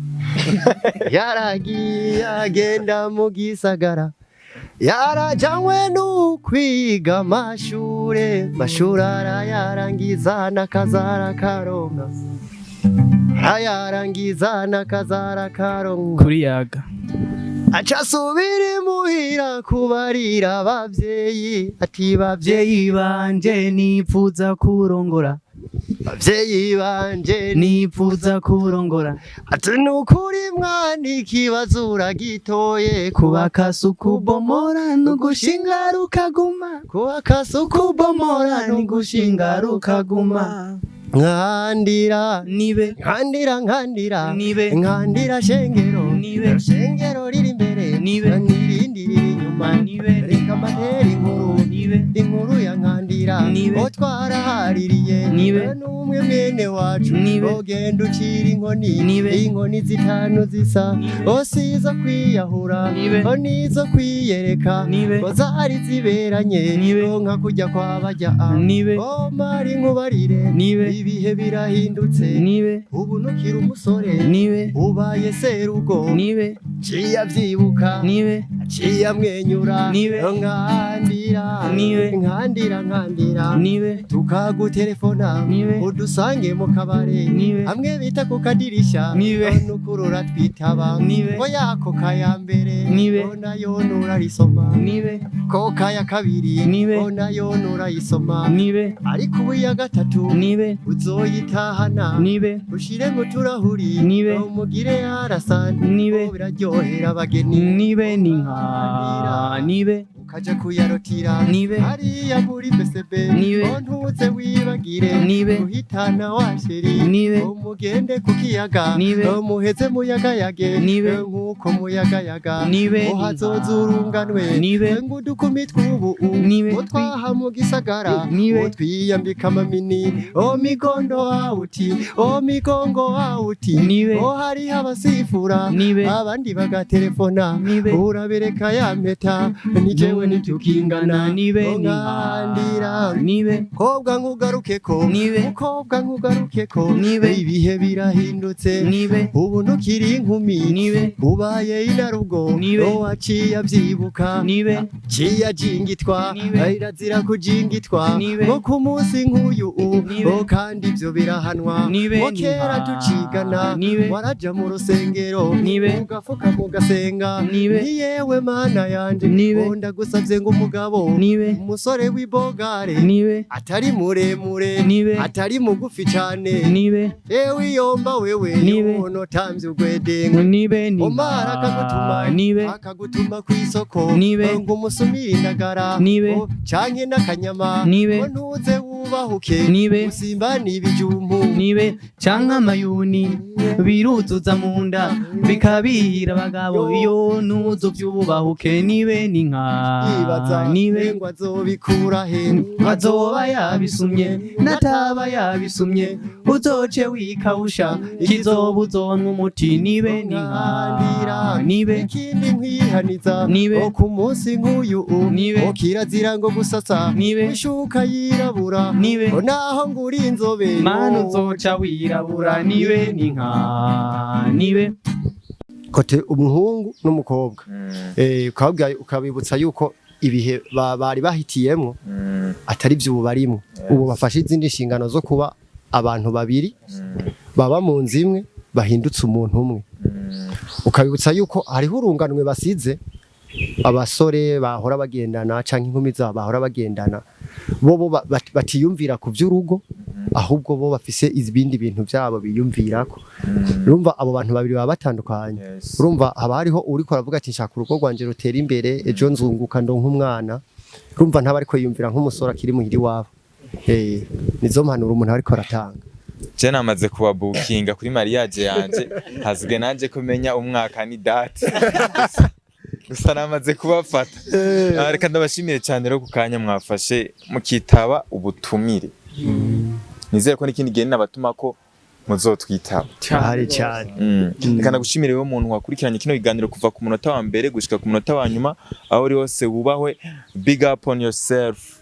[SPEAKER 3] yaragiye agenda mu gisagara yarajanywe n'ukwiga amashure arayarangiza n'akazara karonka ayarangiza n'akazara karonka
[SPEAKER 1] kuri yaga
[SPEAKER 3] aca asubira imuhira kubarira abavyeyi ati
[SPEAKER 1] bavyeyi banje nipfuza kurongora
[SPEAKER 3] bavyeyi banje
[SPEAKER 1] nipfuza kurongora
[SPEAKER 3] ati nukuri mwana ikibazo uragitoye
[SPEAKER 1] kubaka sukubomora nugushinga rukaguma
[SPEAKER 3] kubaka
[SPEAKER 1] kubomora nugushinga rukaguma
[SPEAKER 3] nkandira
[SPEAKER 1] nibe
[SPEAKER 3] nkandira
[SPEAKER 1] nibe
[SPEAKER 3] shengero
[SPEAKER 1] nibe
[SPEAKER 3] shengero riri imbere
[SPEAKER 1] nibe
[SPEAKER 3] nirindi riri inyuma
[SPEAKER 1] nibe
[SPEAKER 3] reka matera inkuru ya nkandira
[SPEAKER 1] nibe
[SPEAKER 3] twarahariye
[SPEAKER 1] nibe
[SPEAKER 3] n'umwe mwene wacu
[SPEAKER 1] nibe
[SPEAKER 3] ogenda ucira inkoni
[SPEAKER 1] nibe
[SPEAKER 3] inkoni zitanu zisa osiza kwiyahura
[SPEAKER 1] nibe
[SPEAKER 3] nizo kwiyereka
[SPEAKER 1] nibe
[SPEAKER 3] zari ziberanye
[SPEAKER 1] nibe
[SPEAKER 3] nka kujya kwa bajya
[SPEAKER 1] nibe
[SPEAKER 3] Omari nkubarire
[SPEAKER 1] nibe
[SPEAKER 3] ibihe birahindutse
[SPEAKER 1] nibe
[SPEAKER 3] ubu nukiri umusore
[SPEAKER 1] nibe
[SPEAKER 3] ubaye serugo
[SPEAKER 1] nibe
[SPEAKER 3] ciye avyibuka
[SPEAKER 1] nibe
[SPEAKER 3] ciye amwenyura
[SPEAKER 1] nibe
[SPEAKER 3] nkandira
[SPEAKER 1] nibe
[SPEAKER 3] nkandira
[SPEAKER 1] nibe
[SPEAKER 3] tukagutelefona
[SPEAKER 1] nibe
[SPEAKER 3] udusange mu kabare
[SPEAKER 1] nibe
[SPEAKER 3] hamwe bita ku kadirisha
[SPEAKER 1] nibe
[SPEAKER 3] nukurura twitaba
[SPEAKER 1] nibe
[SPEAKER 3] ngo yako kaya mbere
[SPEAKER 1] nibe
[SPEAKER 3] nayo nurarisoma
[SPEAKER 1] nibe
[SPEAKER 3] ko kaya kabiri
[SPEAKER 1] nibe
[SPEAKER 3] nayo nurayisoma
[SPEAKER 1] nibe
[SPEAKER 3] ariko ubu ya gatatu
[SPEAKER 1] nibe
[SPEAKER 3] uzoyitahana
[SPEAKER 1] nibe
[SPEAKER 3] ushire mu turahuri
[SPEAKER 1] nibe
[SPEAKER 3] umugire yarasa
[SPEAKER 1] nibe
[SPEAKER 3] biraryohera abageni
[SPEAKER 1] nibe ninka nibe
[SPEAKER 3] ukaja kuyarotira
[SPEAKER 1] nibe
[SPEAKER 3] hariya muri besebe
[SPEAKER 1] nibe
[SPEAKER 3] ntuze wibagire
[SPEAKER 1] nibe
[SPEAKER 3] uhitana washeri
[SPEAKER 1] nibe
[SPEAKER 3] umugende ku kiyaga
[SPEAKER 1] nibe
[SPEAKER 3] muheze muyagayage
[SPEAKER 1] nibe
[SPEAKER 3] nkuko muyagayaga
[SPEAKER 1] nibe
[SPEAKER 3] uhazoza urunganwe
[SPEAKER 1] nibe
[SPEAKER 3] ngo udukumi tw'ubu
[SPEAKER 1] nibe
[SPEAKER 3] utwaha mu gisagara
[SPEAKER 1] nibe
[SPEAKER 3] utwiyambika amamini migondo awuti migongo awuti
[SPEAKER 1] nibe
[SPEAKER 3] hariho abasifura
[SPEAKER 1] nibe
[SPEAKER 3] abandi bagatelefona
[SPEAKER 1] nibe
[SPEAKER 3] urabereka ya mpeta nijewe nitukingana
[SPEAKER 1] nibe
[SPEAKER 3] nkandira
[SPEAKER 1] nibe
[SPEAKER 3] kobwa nkugarukeko
[SPEAKER 1] nibe
[SPEAKER 3] kobwa nkugarukeko
[SPEAKER 1] nibe
[SPEAKER 3] ibihe birahindutse
[SPEAKER 1] nibe
[SPEAKER 3] ubu ntukiri inkumi
[SPEAKER 1] nibe
[SPEAKER 3] ubaye inarugo
[SPEAKER 1] nibe
[SPEAKER 3] waciye avyibuka
[SPEAKER 1] nibe
[SPEAKER 3] ciye ajingitwa
[SPEAKER 1] nibe
[SPEAKER 3] irazira kujingitwa
[SPEAKER 1] nibe
[SPEAKER 3] ngo ku munsi nk'uyu
[SPEAKER 1] nibe
[SPEAKER 3] kandi ivyo birahanwa
[SPEAKER 1] nibe
[SPEAKER 3] ngo kera tucigana
[SPEAKER 1] nibe
[SPEAKER 3] waraja mu rusengero
[SPEAKER 1] nibe
[SPEAKER 3] ugafuka mugasenga
[SPEAKER 1] nibe
[SPEAKER 3] ni yewe mana yanje
[SPEAKER 1] nibe
[SPEAKER 3] ndagusenga ndagusavye ngo umugabo
[SPEAKER 1] niwe
[SPEAKER 3] umusore w'ibogare
[SPEAKER 1] niwe
[SPEAKER 3] atari muremure
[SPEAKER 1] niwe
[SPEAKER 3] atari mugufi cane
[SPEAKER 1] niwe
[SPEAKER 3] ewe yomba wewe
[SPEAKER 1] niwe
[SPEAKER 3] yono tamvye ugwedengo
[SPEAKER 1] nibe ni
[SPEAKER 3] omara
[SPEAKER 1] nibe
[SPEAKER 3] akagutuma kw'isoko
[SPEAKER 1] nibe
[SPEAKER 3] ngo umusumire indagara
[SPEAKER 1] nibe
[SPEAKER 3] canke n'akanyama
[SPEAKER 1] nibe
[SPEAKER 3] ngo ntuze wubahuke
[SPEAKER 1] nibe
[SPEAKER 3] usimba n'ibijumbu
[SPEAKER 1] nibe canke amayuni biruzuza mu nda bikabira abagabo iyo nuzo vyubahuke nibe
[SPEAKER 3] yibaza
[SPEAKER 1] nibe
[SPEAKER 3] ngo azobikura he
[SPEAKER 1] azoba yabisumye nataba yabisumye uzoce wikawusha kizoba uzonwa umuti nibe nibe
[SPEAKER 3] ikindi nkwihaniza
[SPEAKER 1] nibe
[SPEAKER 3] ku munsi nk'uyu
[SPEAKER 1] nibe
[SPEAKER 3] kirazira ngo gusasa
[SPEAKER 1] nibe
[SPEAKER 3] ishuka yirabura
[SPEAKER 1] nibe
[SPEAKER 3] naho nguri inzobe
[SPEAKER 1] manu uzoca wirabura nibe nibe
[SPEAKER 3] kote umuhungu n'umukobwa ukabibutsa yuko ibihe bari bahitiyemwo atari vyo ubu barimwo ubu bafashe izindi nshingano zo kuba abantu babiri baba mu nzu imwe bahindutse umuntu umwe ukabibutsa yuko hariho urunganwe basize abasore bahora bagendana canke inkumi zabo bahora bagendana bo batiyumvira ku vy'urugo ahubwo bo bafise ibindi bintu byabo biyumvirako urumva abo bantu babiri baba batandukanye urumva haba hariho uriko aravuga ati nshaka urugo rwanje rutera imbere ejo nzunguka ndonka umwana urumva ntaba ariko yumvira nk'umusore akiri muhiri wabo nizo mpanuro umuntu ariko aratanga
[SPEAKER 2] je namaze kubabukinga kuri mariage yanje hazwe nanje kumenya umwaka ni date gusa namaze kubafata reka ndabashimire cyane rero ku kanya mwafashe mukitaba ubutumire nizere ko n'ikindi gihe nabatuma ko muzotwitaba
[SPEAKER 3] cyane cyane
[SPEAKER 2] reka ndagushimire wewe umuntu wakurikiranye kino kiganiro kuva ku munota wa mbere gushika ku munota wa nyuma aho uri hose wubahwe big up on yourself